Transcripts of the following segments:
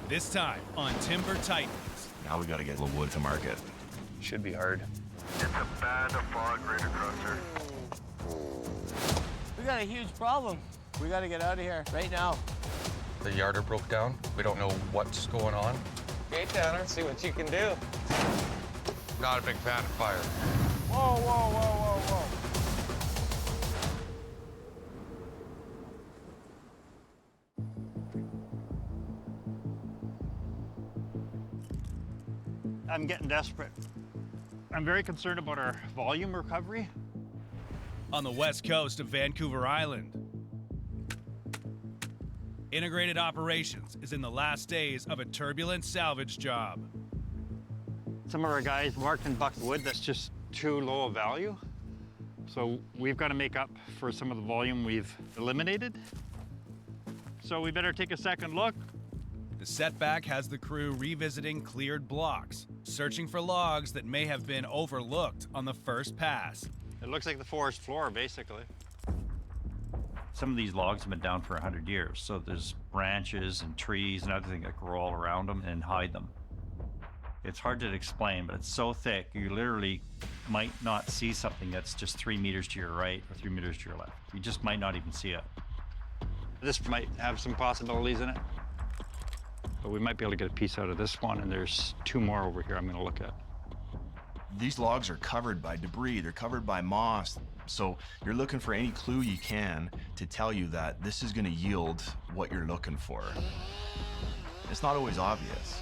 This time on Timber Titans. Now we got to get the wood to market. Should be hard. It's a bad fog right across there. We got a huge problem. We got to get out of here right now. The yarder broke down. We don't know what's going on. Okay, Tanner, see what you can do. Not a big fan of fire. Whoa, whoa, whoa, whoa, whoa. I'm getting desperate. I'm very concerned about our volume recovery. On the west coast of Vancouver Island, Integrated Operations is in the last days of a turbulent salvage job. Some of our guys marked and bucked wood that's just too low a value. So we've got to make up for some of the volume we've eliminated. So we better take a second look. The setback has the crew revisiting cleared blocks, searching for logs that may have been overlooked on the first pass. It looks like the forest floor, basically. Some of these logs have been down for 100 years, so there's branches and trees and other things that grow all around them and hide them. It's hard to explain, but it's so thick, you literally might not see something that's just 3 meters to your right or 3 meters to your left. You just might not even see it. This might have some possibilities in it, but we might be able to get a piece out of this one, and there's 2 more over here I'm going to look at. These logs are covered by debris, they're covered by moss, so you're looking for any clue you can to tell you that this is going to yield what you're looking for. It's not always obvious.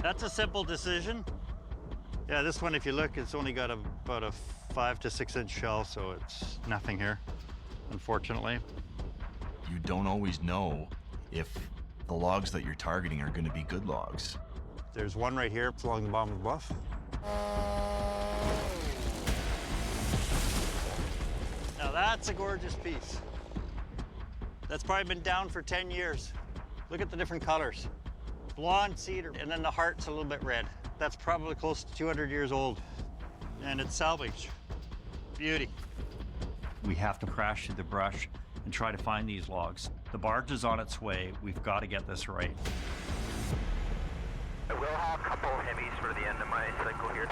That's a simple decision. Yeah, this one, if you look, it's only got about a 5 to 6 inch shell, so it's nothing here, unfortunately. You don't always know if the logs that you're targeting are going to be good logs. There's one right here along the bottom of the bluff. Now that's a gorgeous piece. That's probably been down for 10 years. Look at the different colors. Blonde cedar, and then the heart's a little bit red. That's probably close to 200 years old, and it's salvage. Beauty. We have to crash through the brush and try to find these logs. The barge is on its way. We've got to get this right. I will have a couple heavies for the end of my cycle here.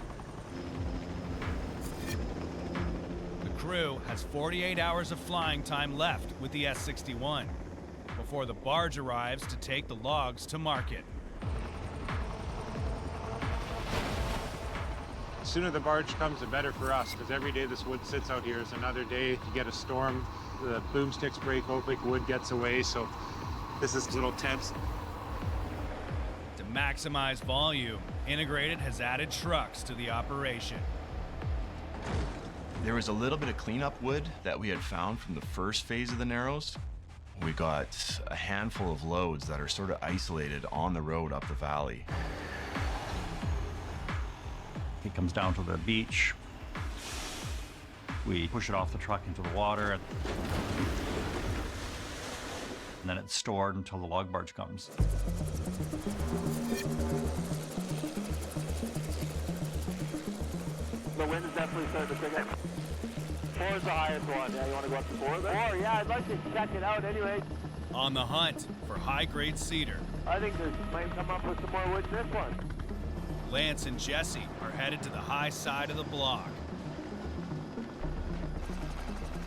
The crew has 48 hours of flying time left with the S61 before the barge arrives to take the logs to market. The sooner the barge comes, the better for us, because every day this wood sits out here is another day. You get a storm, the boomsticks break open, wood gets away, so this is a little tense. To maximize volume, Integrated has added trucks to the operation. There was a little bit of cleanup wood that we had found from the first phase of the Narrows. We got a handful of loads that are sort of isolated on the road up the valley. It comes down to the beach. We push it off the truck into the water, and then it's stored until the log barge comes. The wind is definitely starting to pick up. 4 is the highest one. Yeah, you want to go up to 4 then? 4, yeah, I'd like to check it out anyway. On the hunt for high-grade cedar, I think they might come up with some more wood than this one. Lance and Jesse are headed to the high side of the block.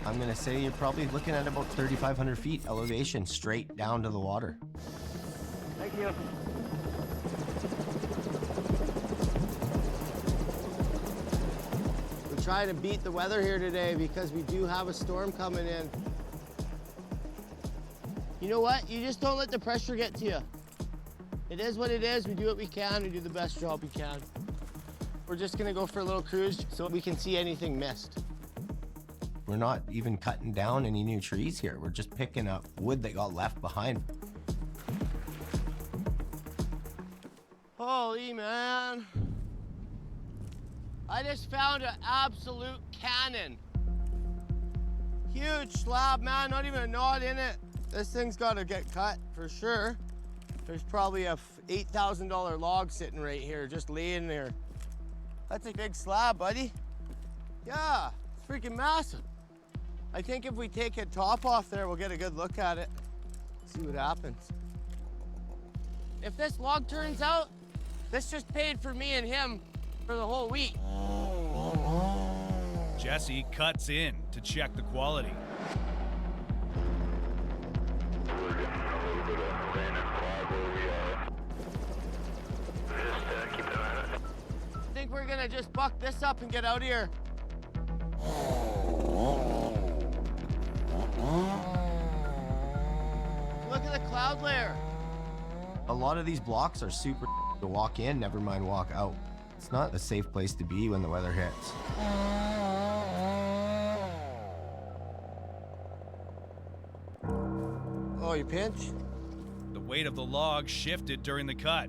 I'm gonna say you're probably looking at about 3,500 feet elevation straight down to the water. Thank you. We're trying to beat the weather here today because we do have a storm coming in. You know what? You just don't let the pressure get to you. It is what it is. We do what we can. We do the best job we can. We're just gonna go for a little cruise so we can see anything missed. We're not even cutting down any new trees here. We're just picking up wood that got left behind. Holy man. I just found an absolute cannon. Huge slab, man, not even a knot in it. This thing's gotta get cut for sure. There's probably a $8,000 log sitting right here, just laying there. That's a big slab, buddy. Yeah, it's freaking massive. I think if we take a top off there, we'll get a good look at it. See what happens. If this log turns out, this just paid for me and him for the whole week. Jesse cuts in to check the quality. I think we're gonna just buck this up and get out of here. Look at the cloud layer. A lot of these blocks are super to walk in, never mind walk out. It's not a safe place to be when the weather hits. Oh, you pinch? The weight of the log shifted during the cut,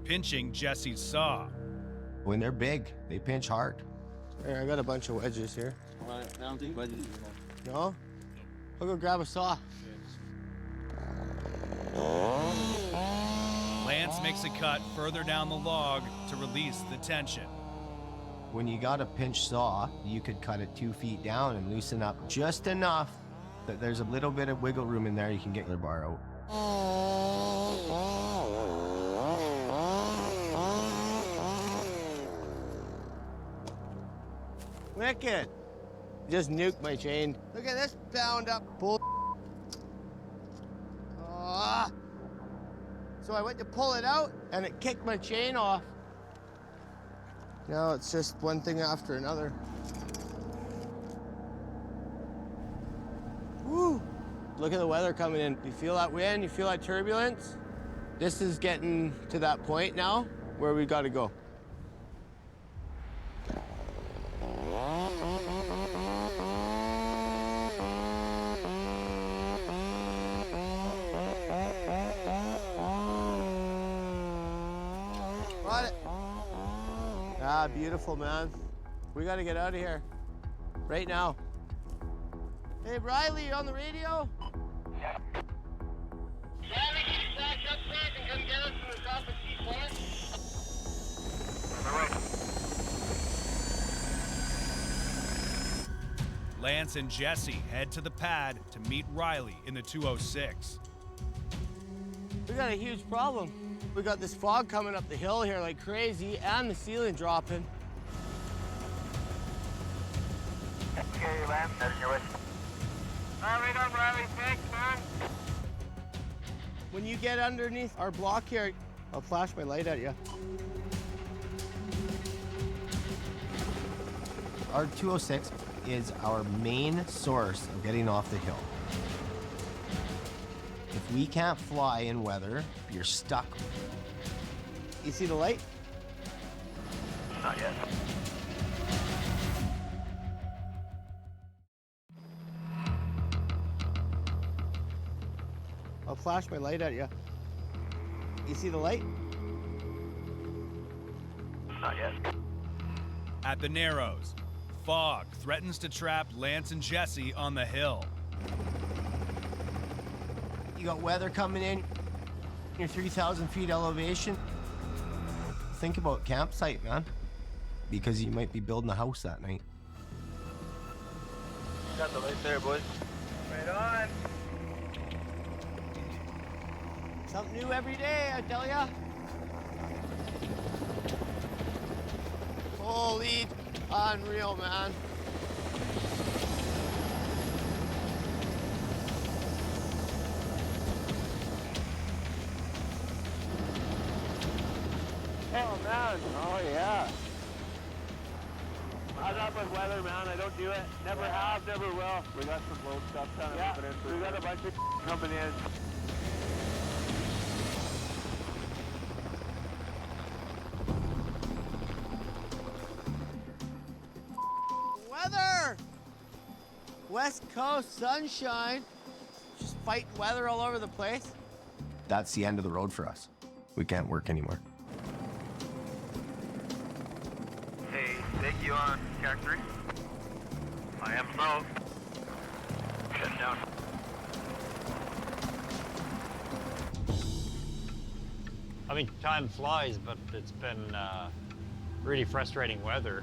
pinching Jesse's saw. When they're big, they pinch hard. Here, I got a bunch of wedges here. I don't think wedges. No? I'll go grab a saw. Lance makes a cut further down the log to release the tension. When you got a pinch saw, you could cut it 2 feet down and loosen up just enough that there's a little bit of wiggle room in there. You can get your bar out. Wicked. Just nuked my chain. Look at this bound up bull. So I went to pull it out and it kicked my chain off. Now it's just one thing after another. Woo! Look at the weather coming in. You feel that wind? You feel that turbulence? This is getting to that point now where we gotta go. Got it. Ah, beautiful, man. We gotta get out of here. Right now. Hey, Riley, you on the radio? Yeah. Riley, can you back up quick and come get us from the top of C4? All right. Lance and Jesse head to the pad to meet Riley in the 206. We got a huge problem. We got this fog coming up the hill here like crazy and the ceiling dropping. Okay, Lance, heading your way. Right on, Riley. Thanks, man. When you get underneath our block here, I'll flash my light at you. Our 206 is our main source of getting off the hill. If we can't fly in weather, you're stuck. You see the light? Not yet. I'll flash my light at you. You see the light? Not yet. At the Narrows, fog threatens to trap Lance and Jesse on the hill. You got weather coming in, you're 3,000 feet elevation. Think about campsite, man, because you might be building a house that night. Got the light there, boys. Right on. Something new every day, I tell ya. Holy unreal, man. Oh, man. Oh, yeah. I'm not with weather, man. I don't do it. Never have, never will. We got some low stuff kind of moving in. We got a bunch of coming in. Weather! West Coast sunshine. Just fighting weather all over the place. That's the end of the road for us. We can't work anymore. Hey, thank you on Cat 3. I am south. Shutting down. I mean, time flies, but it's been really frustrating weather.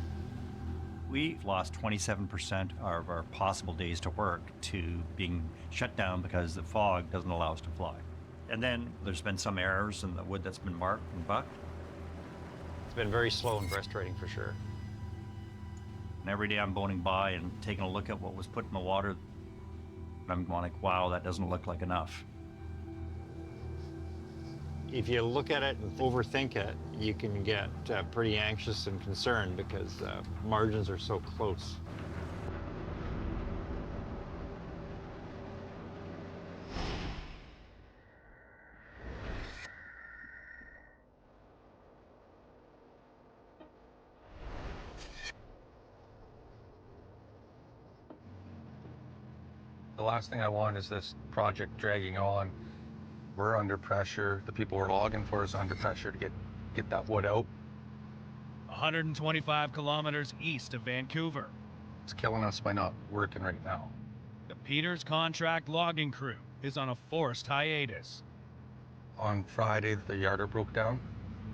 We've lost 27% of our possible days to work to being shut down because the fog doesn't allow us to fly. And then there's been some errors in the wood that's been marked and bucked. It's been very slow in breast trading for sure. And every day I'm boning by and taking a look at what was put in the water. I'm going like, wow, that doesn't look like enough. If you look at it and overthink it, you can get pretty anxious and concerned because margins are so close. The last thing I want is this project dragging on. We're under pressure. The people we're logging for is under pressure to get that wood out. 125 kilometers east of Vancouver. It's killing us by not working right now. The Peters contract logging crew is on a forced hiatus. On Friday, the yarder broke down,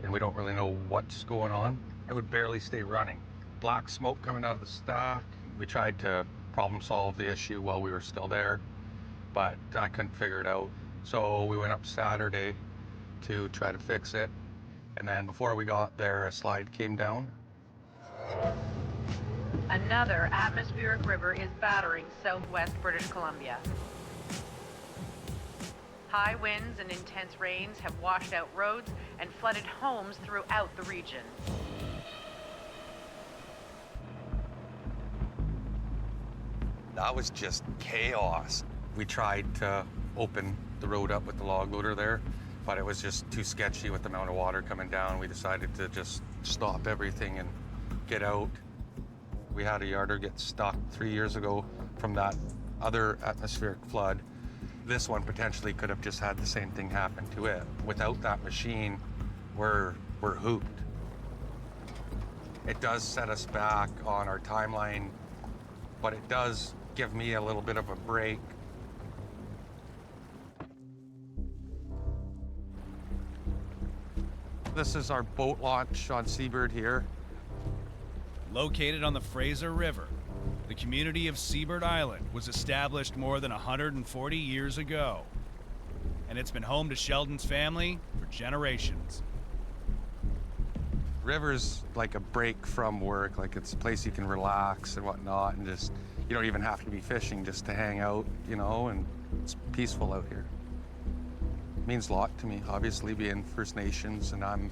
and we don't really know what's going on. It would barely stay running. Black smoke coming out of the stack. We tried to problem solve the issue while we were still there, but I couldn't figure it out. So we went up Saturday to try to fix it. And then before we got there, a slide came down. Another atmospheric river is battering southwest British Columbia. High winds and intense rains have washed out roads and flooded homes throughout the region. That was just chaos. We tried to open the road up with the log loader there, but it was just too sketchy with the amount of water coming down. We decided to just stop everything and get out. We had a yarder get stuck 3 years ago from that other atmospheric flood. This one potentially could have just had the same thing happen to it. Without that machine, we're hooped. It does set us back on our timeline, but it does give me a little bit of a break. This is our boat launch on Seabird here. Located on the Fraser River, the community of Seabird Island was established more than 140 years ago, and it's been home to Sheldon's family for generations. River's like a break from work, like it's a place you can relax and whatnot, and just, you don't even have to be fishing just to hang out, you know, and it's peaceful out here. It means a lot to me, obviously, being First Nations, and I'm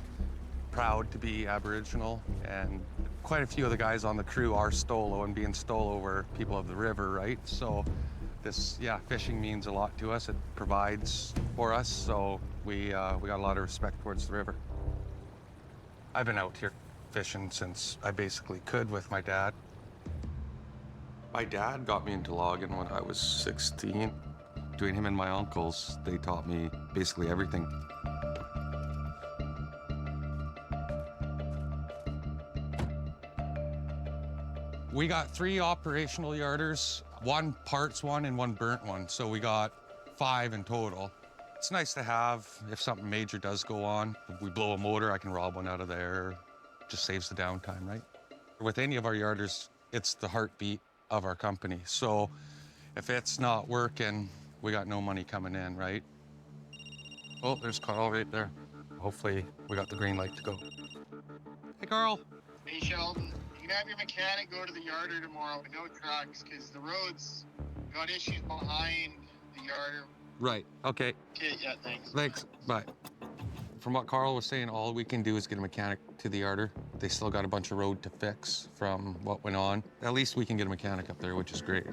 proud to be Aboriginal, and quite a few of the guys on the crew are Stolo, and being Stolo, we're people of the river, right? So this, yeah, fishing means a lot to us. It provides for us, so we got a lot of respect towards the river. I've been out here fishing since I basically could with my dad. My dad got me into logging when I was 16. Between him and my uncles, they taught me basically everything. We got 3 operational yarders, 1 parts one and 1 burnt one, so we got 5 in total. It's nice to have if something major does go on. If we blow a motor, I can rob one out of there. Just saves the downtime, right? With any of our yarders, it's the heartbeat of our company. So if it's not working, we got no money coming in, right? Oh, there's Carl right there. Hopefully we got the green light to go. Hey, Carl. Hey, Sheldon. You can have your mechanic go to the yarder tomorrow with no trucks, because the roads got issues behind the yarder. Right, okay. Okay, yeah, thanks. Thanks, bye. From what Carl was saying, all we can do is get a mechanic to the yarder. They still got a bunch of road to fix from what went on. At least we can get a mechanic up there, which is great.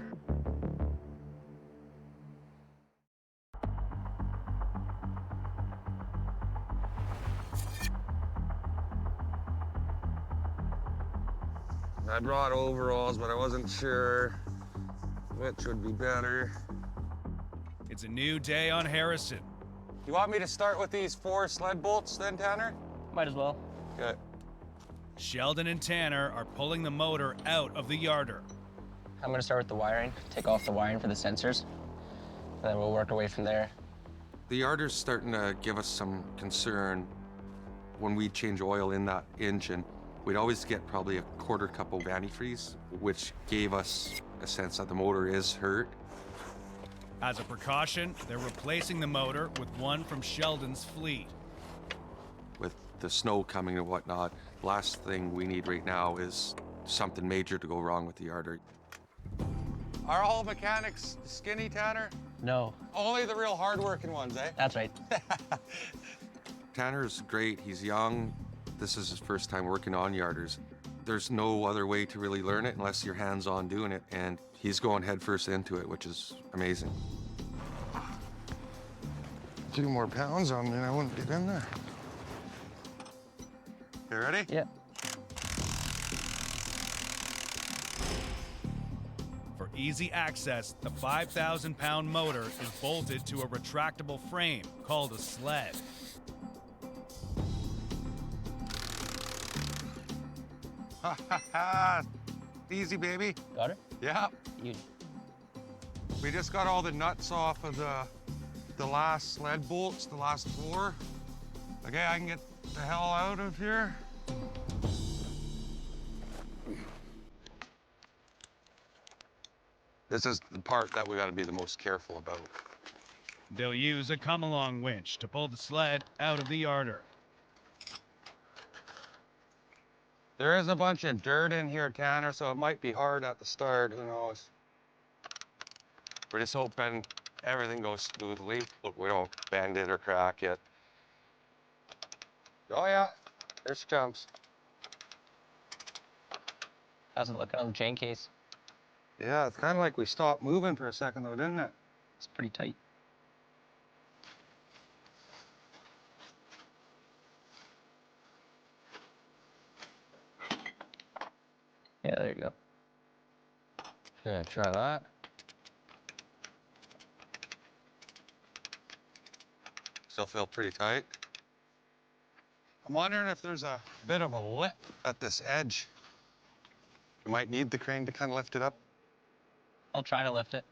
I brought overalls, but I wasn't sure which would be better. It's a new day on Harrison. You want me to start with these 4 sled bolts then, Tanner? Might as well. Okay. Sheldon and Tanner are pulling the motor out of the yarder. I'm gonna start with the wiring, take off the wiring for the sensors, and then we'll work our way from there. The yarder's starting to give us some concern when we change oil in that engine. We'd always get probably a quarter cup of antifreeze, which gave us a sense that the motor is hurt. As a precaution, they're replacing the motor with one from Sheldon's fleet. With the snow coming and whatnot, last thing we need right now is something major to go wrong with the yarder. Are all mechanics skinny, Tanner? No. Only the real hard-working ones, eh? That's right. Tanner's great. He's young. This is his first time working on yarders. There's no other way to really learn it unless you're hands-on doing it, and he's going headfirst into it, which is amazing. A few more pounds on me and I wouldn't get in there. You ready? Yeah. For easy access, the 5,000-pound motor is bolted to a retractable frame called a sled. Ha ha ha! Easy, baby. Got it? Yeah. You. We just got all the nuts off of the last sled bolts, the last 4. Okay, I can get the hell out of here. This is the part that we got to be the most careful about. They'll use a come-along winch to pull the sled out of the yarder. There is a bunch of dirt in here, Tanner, so it might be hard at the start, who knows. We're just hoping everything goes smoothly, but we don't bend it or crack it. Oh yeah, there's jumps. How's it looking on the chain case? Yeah, it's kind of like we stopped moving for a second though, didn't it? It's pretty tight. Yeah, there you go. Yeah, try that. Still feel pretty tight. I'm wondering if there's a bit of a lip at this edge. You might need the crane to kind of lift it up. I'll try to lift it.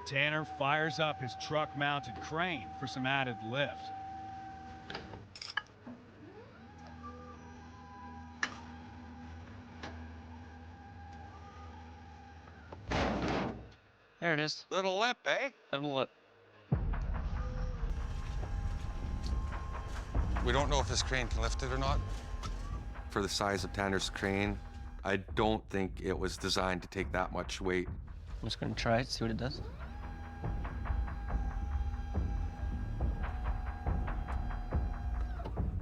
Tanner fires up his truck-mounted crane for some added lift. There it is. Little lip, eh? Little lip. We don't know if this crane can lift it or not. For the size of Tanner's crane, I don't think it was designed to take that much weight. I'm just gonna try it, see what it does.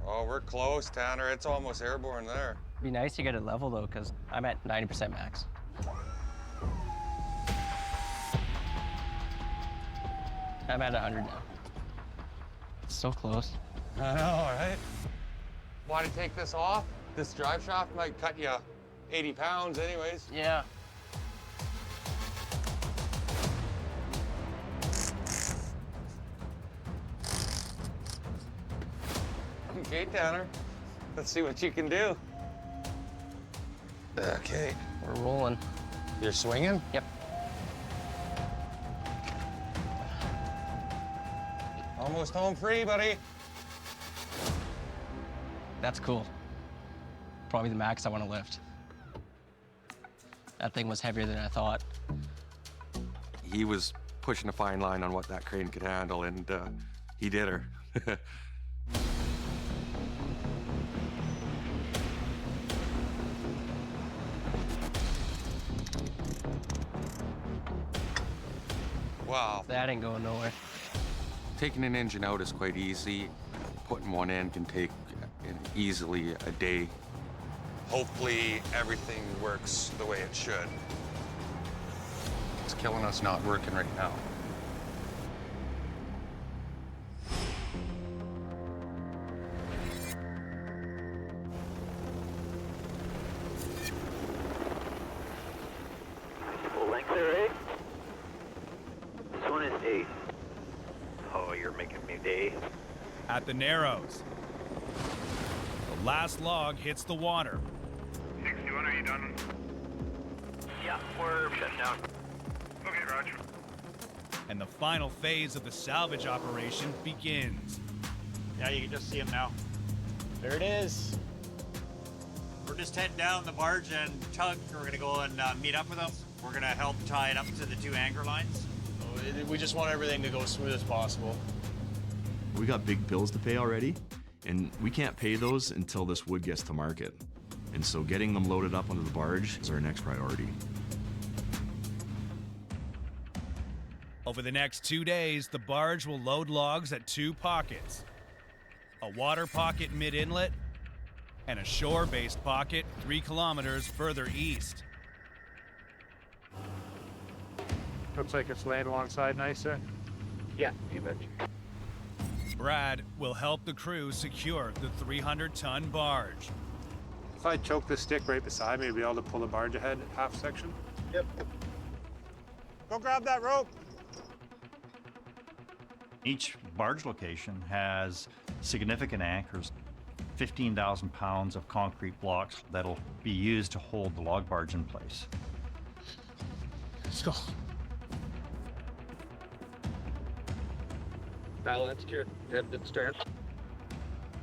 Oh, we're close, Tanner. It's almost airborne there. It'd be nice to get it level though, because I'm at 90% max. I'm at 100 now. It's so close. I know, right? Want to take this off? This drive shaft might cut you 80 pounds anyways. Yeah. Okay, Tanner. Let's see what you can do. Okay. We're rolling. You're swinging? Yep. Almost home free, buddy. That's cool. Probably the max I want to lift. That thing was heavier than I thought. He was pushing a fine line on what that crane could handle, and he did her. Wow. That ain't going nowhere. Taking an engine out is quite easy. Putting one in can take easily a day. Hopefully everything works the way it should. It's killing us not working right now. Full length there, eh? This one is 8. Oh, you're making me day. At the Narrows, the last log hits the water. 61, are you done? Yeah, we're shutting down. Okay, roger. And the final phase of the salvage operation begins. Yeah, you can just see him now. There it is. We're just heading down the barge and tug. We're gonna go and meet up with them. We're gonna help tie it up to the 2 anchor lines. We just want everything to go as smooth as possible. We got big bills to pay already, and we can't pay those until this wood gets to market. And so getting them loaded up onto the barge is our next priority. Over the next 2 days, the barge will load logs at 2 pockets. A water pocket mid-inlet and a shore-based pocket 3 kilometers further east. Looks like it's laying alongside nice there. Yeah, you bet. Brad will help the crew secure the 300-ton barge. If I choke the stick right beside me, we'll be able to pull the barge ahead half section. Yep. Go grab that rope. Each barge location has significant anchors, 15,000 pounds of concrete blocks that'll be used to hold the log barge in place. Let's go. Battle, that's good. Good start.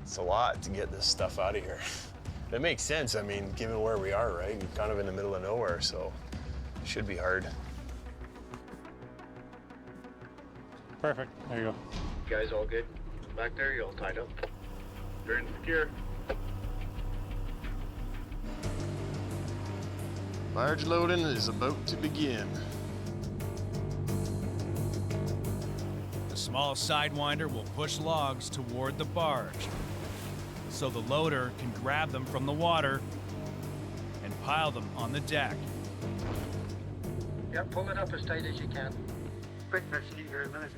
It's a lot to get this stuff out of here. It makes sense, I mean, given where we are, right? We're kind of in the middle of nowhere, so it should be hard. Perfect, there you go. You guys all good? Back there, you all tied up? Very secure. Barge loading is about to begin. The small sidewinder will push logs toward the barge, so the loader can grab them from the water and pile them on the deck. Yeah, pull it up as tight as you can. Quick, that's easier, isn't it?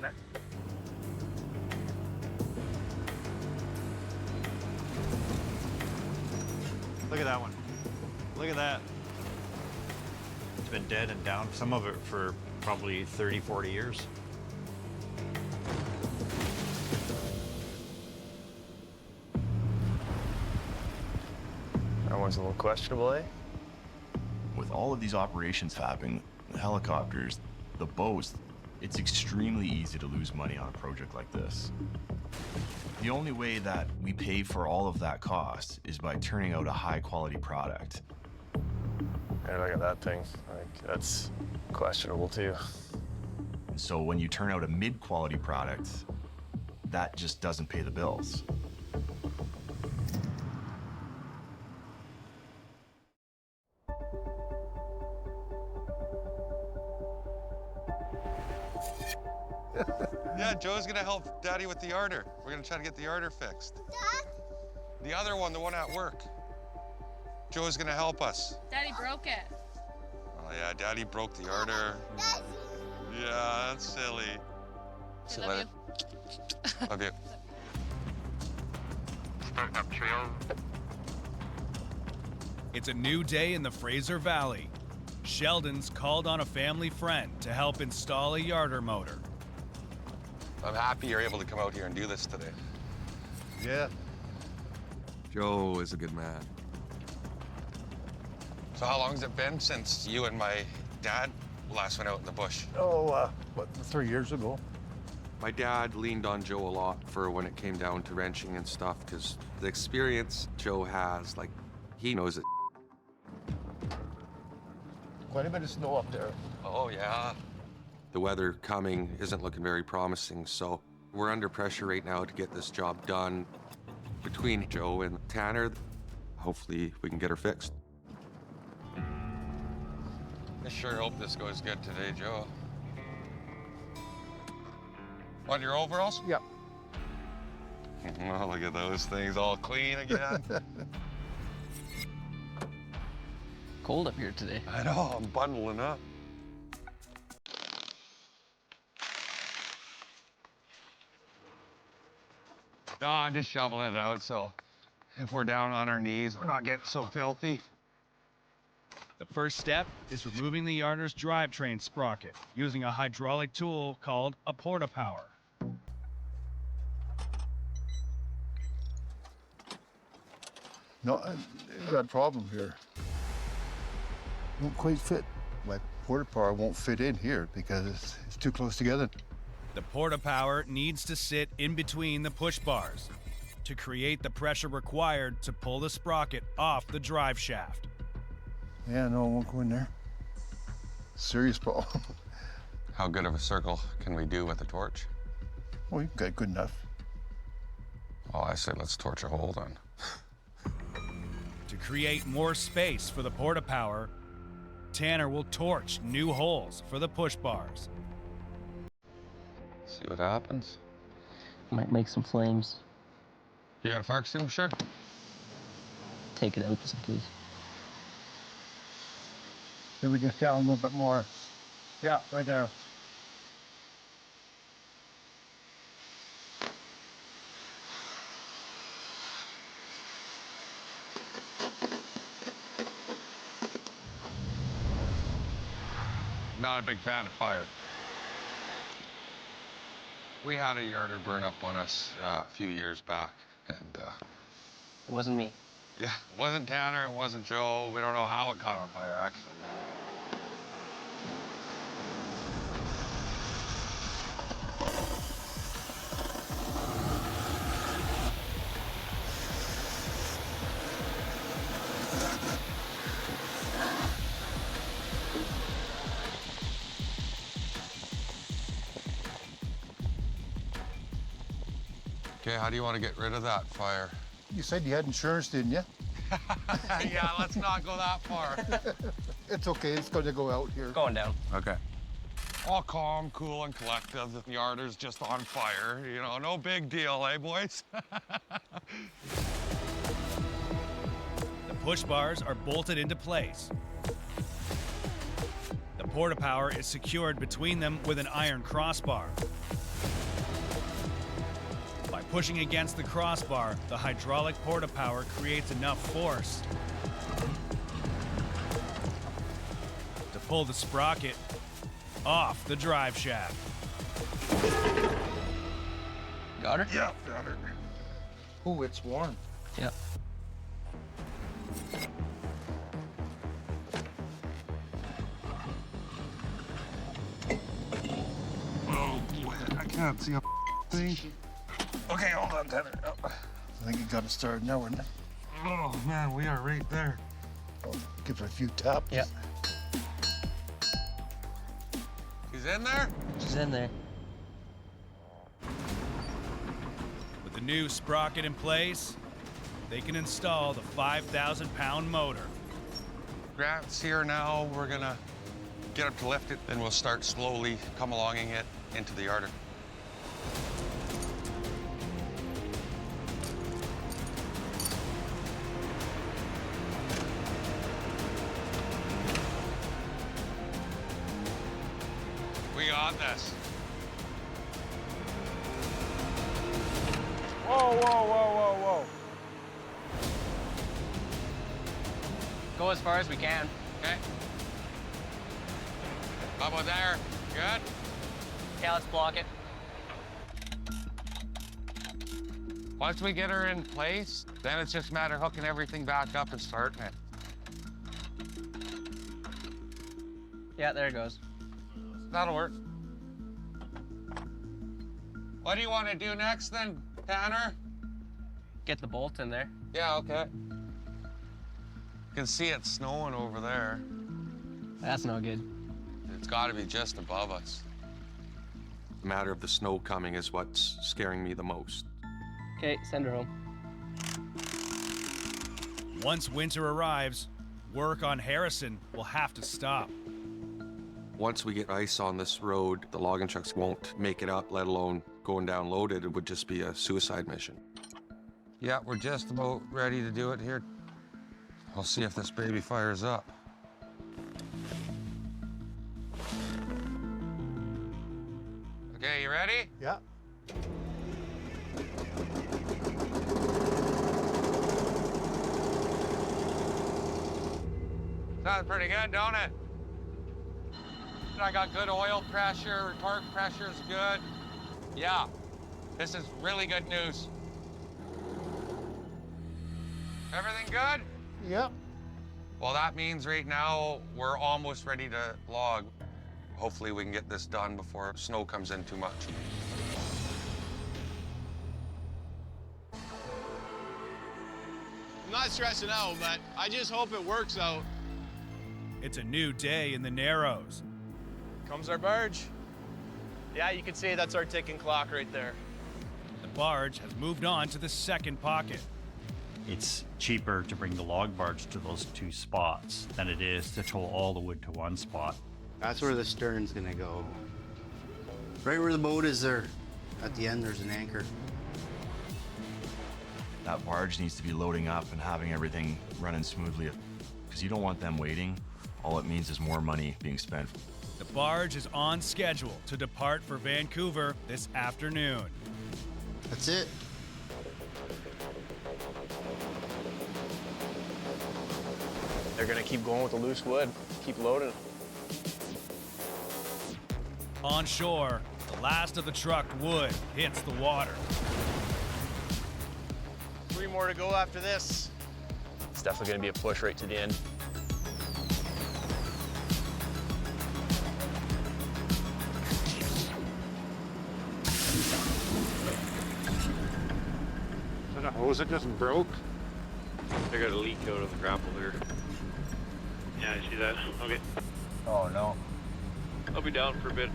Look at that one. Look at that. It's been dead and down, some of it for probably 30, 40 years. That one's a little questionable, eh? With all of these operations happening, the helicopters, the boats, it's extremely easy to lose money on a project like this. The only way that we pay for all of that cost is by turning out a high-quality product. Hey, look at that thing. Like, that's questionable, too. So when you turn out a mid-quality product, that just doesn't pay the bills. Yeah, Joe's gonna help Daddy with the yarder. We're gonna try to get the yarder fixed. Dad? The other one, the one at work. Joe's gonna help us. Daddy broke it. Oh yeah, Daddy broke the yarder. Yeah, that's silly. I love you. Love you. Starting up trail. It's a new day in the Fraser Valley. Sheldon's called on a family friend to help install a yarder motor. I'm happy you're able to come out here and do this today. Yeah. Joe is a good man. So how long has it been since you and my dad last went out in the bush? Oh, 3 years ago. My dad leaned on Joe a lot for when it came down to wrenching and stuff, because the experience Joe has, like, he knows it. Quite a bit of snow up there. Oh, yeah. The weather coming isn't looking very promising, so we're under pressure right now to get this job done. Between Joe and Tanner, hopefully we can get her fixed. I sure hope this goes good today, Joe. On your overalls? Yep. Oh, look at those things, all clean again. Cold up here today. I know, I'm bundling up. No, I'm just shoveling it out, so if we're down on our knees, we're not getting so filthy. The first step is removing the yarder's drivetrain sprocket using a hydraulic tool called a porta-power. No, I've got a problem here. Won't quite fit. My porta power won't fit in here because it's too close together. The porta-power needs to sit in between the push bars to create the pressure required to pull the sprocket off the drive shaft. Yeah, no, I won't go in there. Serious problem. How good of a circle can we do with a torch? Well, you've got good enough. Oh, I say let's torch a hole then. To create more space for the porta-power, Tanner will torch new holes for the push bars. See what happens. Might make some flames. You got a fire extinguisher? Take it out just in case. Then we can down a little bit more. Yeah, right there. Not a big fan of fire. We had a yarder burn up on us a few years back, and It wasn't me. yeah, it wasn't Tanner, it wasn't Joe. We don't know how it caught on fire, actually. Okay, how do you want to get rid of that fire? You said you had insurance, didn't you? Yeah, let's not go that far. It's okay, it's going to go out here. Going down. Okay. All calm, cool, and collective. The yarder's just on fire. You know, no big deal, eh, boys? The push bars are bolted into place. The porta-power is secured between them with an iron crossbar. By pushing against the crossbar, the hydraulic porta-power creates enough force to pull the sprocket off the drive shaft. Got her? Yeah, got her. Ooh, it's warm. Yeah. Oh, boy, I can't see a thing. Okay, hold on, Tanner. Oh, I think you got it started now, isn't it? Oh, man, we are right there. Oh, give it a few taps. Yeah. He's in there? She's in there. With the new sprocket in place, they can install the 5,000-pound motor. Grant's here now. We're gonna get up to lift it, then we'll start slowly come alonging it into the yarder. We got this. Whoa, whoa, whoa, whoa, whoa. Go as far as we can. Okay. How about there? Good? Yeah, let's block it. Once we get her in place, then it's just a matter of hooking everything back up and starting it. Yeah, there it goes. That'll work. What do you want to do next then, Tanner? Get the bolt in there. Yeah, okay. You can see it snowing over there. That's no good. It's got to be just above us. The matter of the snow coming is what's scaring me the most. Okay, send her home. Once winter arrives, work on Harrison will have to stop. Once we get ice on this road, the logging trucks won't make it up, let alone going down loaded. It would just be a suicide mission. Yeah, we're just about ready to do it here. We'll see if this baby fires up. Okay, you ready? Yeah. Sounds pretty good, don't it? I got good oil pressure, torque pressure is good. Yeah, this is really good news. Everything good? Yep. Well, that means right now we're almost ready to log. Hopefully we can get this done before snow comes in too much. I'm not stressing out, but I just hope it works out. It's a new day in the Narrows. Comes our barge. Yeah, you could say that's our ticking clock right there. The barge has moved on to the second pocket. It's cheaper to bring the log barge to those two spots than it is to tow all the wood to one spot. That's where the stern's gonna go. Right where the boat is there. At the end, there's an anchor. That barge needs to be loading up and having everything running smoothly, because you don't want them waiting. All it means is more money being spent. The barge is on schedule to depart for Vancouver this afternoon. That's it. They're gonna keep going with the loose wood, keep loading. On shore, the last of the trucked wood hits the water. 3 more to go after this. It's definitely gonna be a push right to the end. Is that a hose that just broke? They got a leak out of the grapple there. Yeah, I see that. Okay. Oh no. I'll be down for a bit.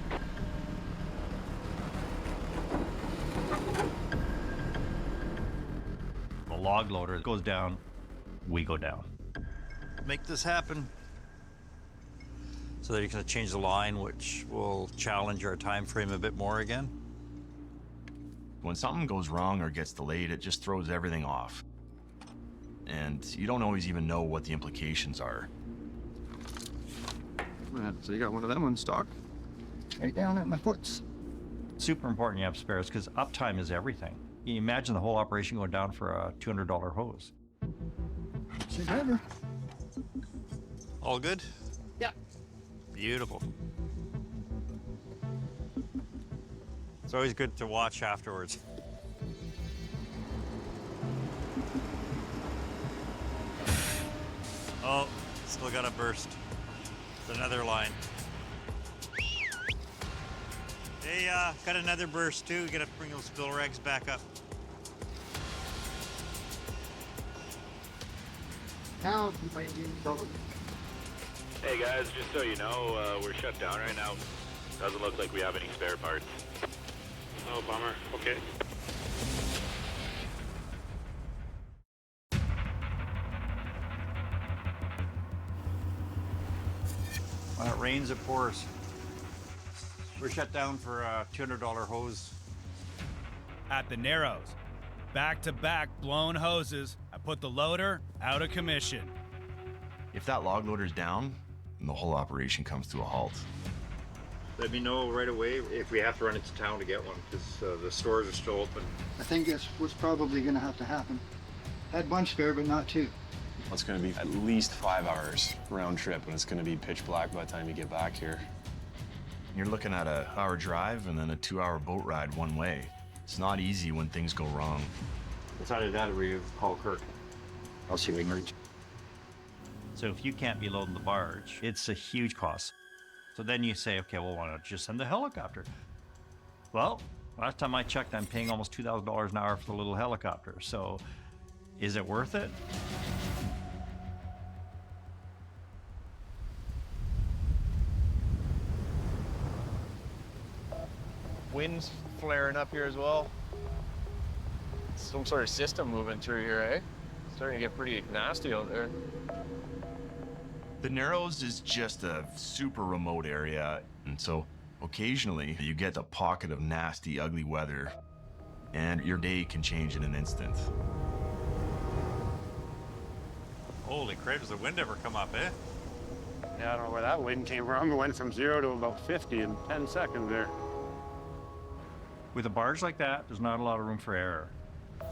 The log loader goes down, we go down. Make this happen. So that you're going to change the line, which will challenge our time frame a bit more again. When something goes wrong or gets delayed, it just throws everything off. And you don't always even know what the implications are. So you got one of them on stock? Right down at my foot. Super important you have spares because uptime is everything. You imagine the whole operation going down for a $200 hose. All good? Yeah. Beautiful. It's always good to watch afterwards. Oh, still got a burst. It's another line. Hey, got another burst too. Gotta bring those spill rags back up. Now you might be in trouble. Hey guys, just so you know, we're shut down right now. Doesn't look like we have any spare parts. Oh, bummer. Okay. When it rains, it pours. We're shut down for a $200 hose. At the Narrows, back-to-back blown hoses have put the loader out of commission. If that log loader's down, then the whole operation comes to a halt. Let me know right away if we have to run into town to get one, because the stores are still open. I think that's what's probably gonna have to happen. Had one spare, but not two. It's going to be at least 5 hours round trip, and it's going to be pitch black by the time you get back here. You're looking at an hour drive and then a 2-hour boat ride one way. It's not easy when things go wrong. It's either that or we call Kirk. I'll see if we can reach. So if you can't be loading the barge, it's a huge cost. So then you say, okay, well, why not just send the helicopter? Well, last time I checked, I'm paying almost $2,000 an hour for the little helicopter. So is it worth it? Wind's flaring up here as well. Some sort of system moving through here, eh? Starting to get pretty nasty out there. The Narrows is just a super remote area, and so occasionally you get a pocket of nasty, ugly weather, and your day can change in an instant. Holy crap, does the wind ever come up, eh? Yeah, I don't know where that wind came from. It went from 0 to about 50 in 10 seconds there. With a barge like that, there's not a lot of room for error.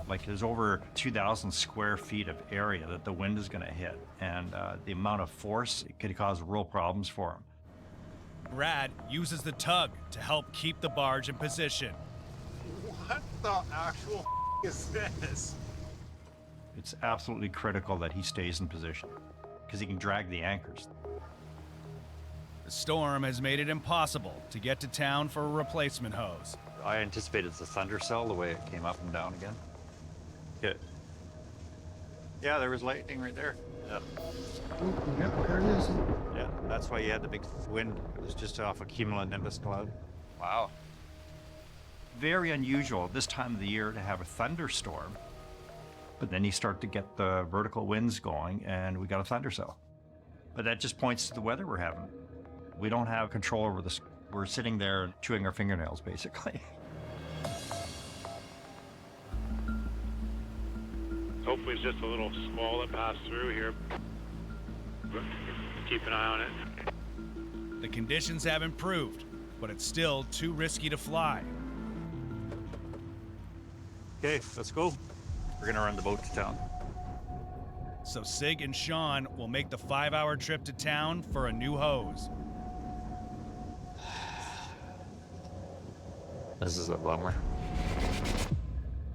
Like there's over 2,000 square feet of area that the wind is going to hit, and the amount of force, it could cause real problems for them. Brad uses the tug to help keep the barge in position. What the actual is this? It's absolutely critical that he stays in position because he can drag the anchors. The storm has made it impossible to get to town for a replacement hose. I anticipated the thunder cell the way it came up and down again. Yeah, there was lightning right there. Yeah. Yep, there it is. Yeah, that's why you had the big wind. It was just off a cumulonimbus cloud. Wow. Very unusual this time of the year to have a thunderstorm. But then you start to get the vertical winds going, and we got a thundercell. But that just points to the weather we're having. We don't have control over this. We're sitting there chewing our fingernails, basically. Hopefully it's just a little squall that passed through here. Keep an eye on it. The conditions have improved, but it's still too risky to fly. Okay, let's go. We're gonna run the boat to town. So Sig and Sean will make the 5-hour trip to town for a new hose. This is a bummer.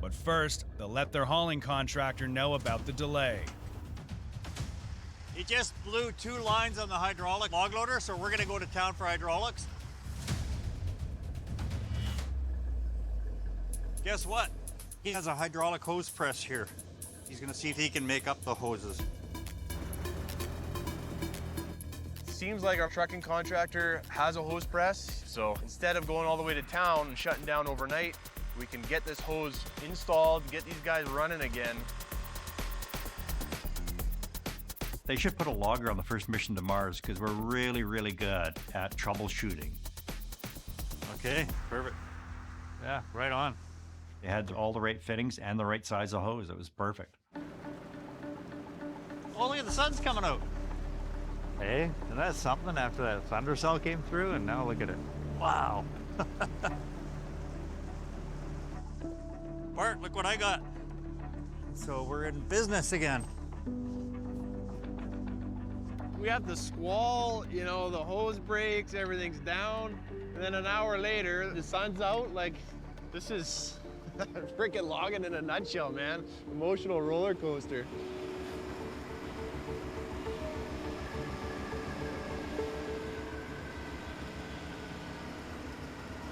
But first, they'll let their hauling contractor know about the delay. He just blew 2 lines on the hydraulic log loader, so we're gonna go to town for hydraulics. Guess what? He has a hydraulic hose press here. He's gonna see if he can make up the hoses. Seems like our trucking contractor has a hose press, so instead of going all the way to town and shutting down overnight, we can get this hose installed, get these guys running again. They should put a logger on the first mission to Mars because we're really, really good at troubleshooting. Okay, perfect. Yeah, right on. They had all the right fittings and the right size of hose. It was perfect. Oh, look at the sun's coming out. Hey, and that's something after that thundercell came through, and now look at it. Wow. Bart, look what I got. So we're in business again. We have the squall, you know, the hose breaks, everything's down. And then an hour later, the sun's out. Like, this is freaking logging in a nutshell, man. Emotional roller coaster.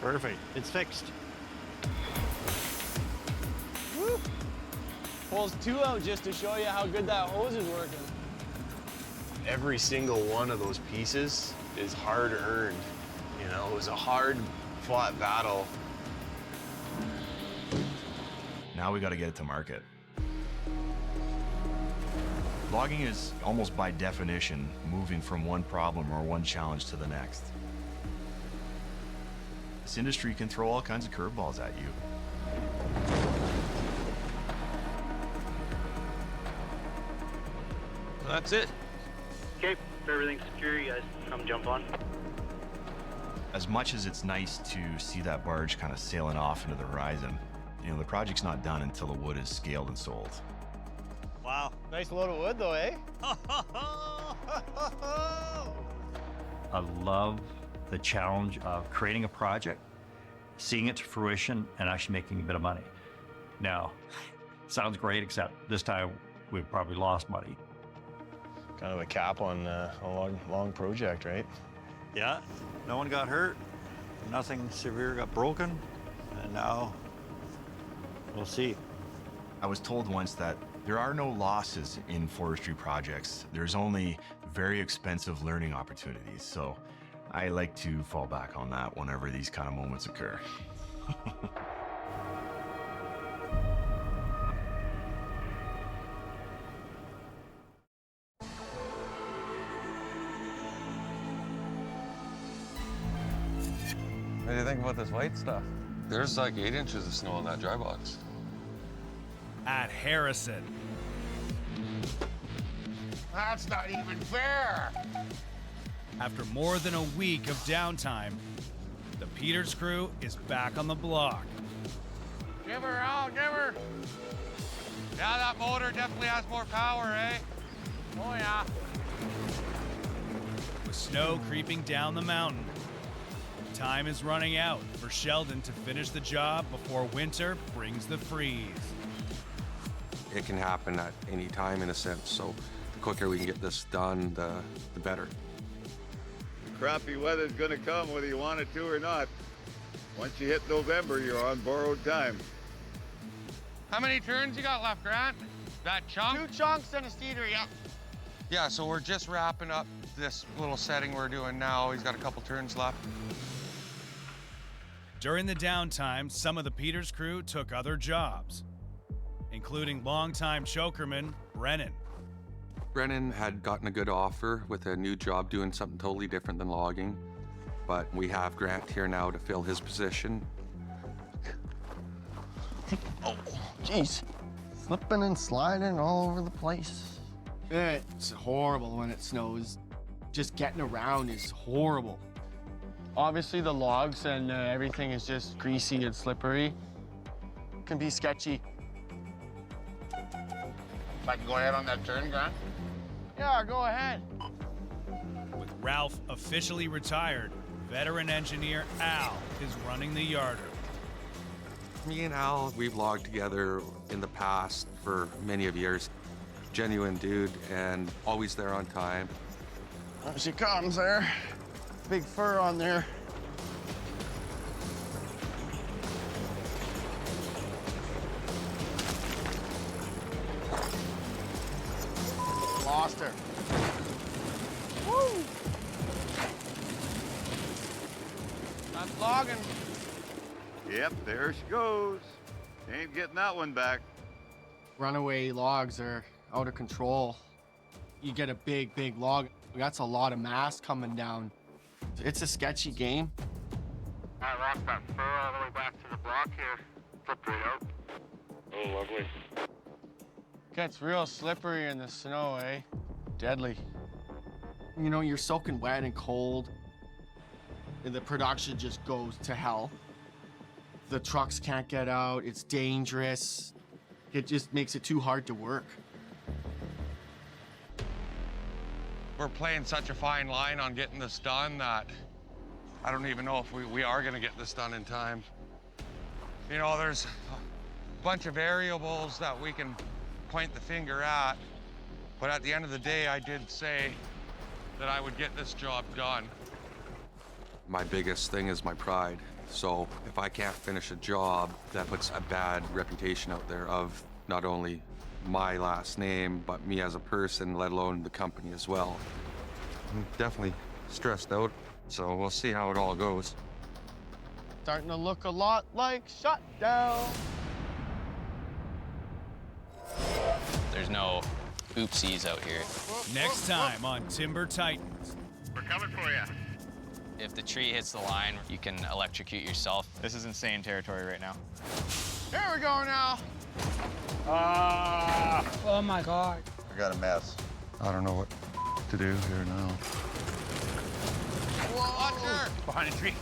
Perfect. It's fixed. Woo! Pulls 2 out just to show you how good that hose is working. Every single one of those pieces is hard earned. You know, it was a hard fought battle. Now we got to get it to market. Logging is almost by definition moving from one problem or one challenge to the next. This industry can throw all kinds of curveballs at you. So that's it. Okay, if everything's secure, you guys come jump on. As much as it's nice to see that barge kind of sailing off into the horizon, you know, the project's not done until the wood is scaled and sold. Wow. Nice load of wood, though, eh? I love the challenge of creating a project, seeing it to fruition, and actually making a bit of money. Now, sounds great, except this time we've probably lost money. Kind of a cap on a long project, right? Yeah, no one got hurt, nothing severe got broken, and now we'll see. I was told once that there are no losses in forestry projects. There's only very expensive learning opportunities. So I like to fall back on that whenever these kind of moments occur. What do you think about this white stuff? There's like 8 inches of snow on that dry box. At Harrison. That's not even fair. After more than a week of downtime, the Peters crew is back on the block. Give her out, give her. Yeah, that motor definitely has more power, eh? Oh, yeah. With snow creeping down the mountain, time is running out for Sheldon to finish the job before winter brings the freeze. It can happen at any time in a sense, so the quicker we can get this done, the better. Crappy weather's gonna come whether you want it to or not. Once you hit November, you're on borrowed time. How many turns you got left, Grant? That chunk? 2 chunks and a cedar, yeah. Yeah, so we're just wrapping up this little setting we're doing now. He's got a couple turns left. During the downtime, some of the Peters crew took other jobs, including longtime chokerman Brennan. Brennan had gotten a good offer with a new job doing something totally different than logging, but we have Grant here now to fill his position. Oh, jeez. Slipping and sliding all over the place. It's horrible when it snows. Just getting around is horrible. Obviously, the logs and everything is just greasy and slippery. It can be sketchy. If I can go ahead on that turn, Grant? Yeah, go ahead. With Ralph officially retired, veteran engineer Al is running the yarder. Me and Al, we've logged together in the past for many of years. Genuine dude and always there on time. There she comes there. Big fur on there. Lost her. Woo! That's logging. Yep, there she goes. Ain't getting that one back. Runaway logs are out of control. You get a big log. That's a lot of mass coming down. It's a sketchy game. I rocked that fur all the way back to the block here. Flipped right out. Oh, lovely. Gets real slippery in the snow, eh? Deadly. You know, you're soaking wet and cold, and the production just goes to hell. The trucks can't get out. It's dangerous. It just makes it too hard to work. We're playing such a fine line on getting this done that I don't even know if we are gonna get this done in time. You know, there's a bunch of variables that we can point the finger at, but at the end of the day, I did say that I would get this job done. My biggest thing is my pride. So if I can't finish a job, that puts a bad reputation out there of not only my last name, but me as a person, let alone the company as well. I'm definitely stressed out, so we'll see how it all goes. Starting to look a lot like Shutdown. There's no oopsies out here. Next time on Timber Titans. We're coming for you. If the tree hits the line, you can electrocute yourself. This is insane territory right now. Here we go now. Oh my God. I got a mess. I don't know what to do here now. Whoa. Watch her! Behind a tree.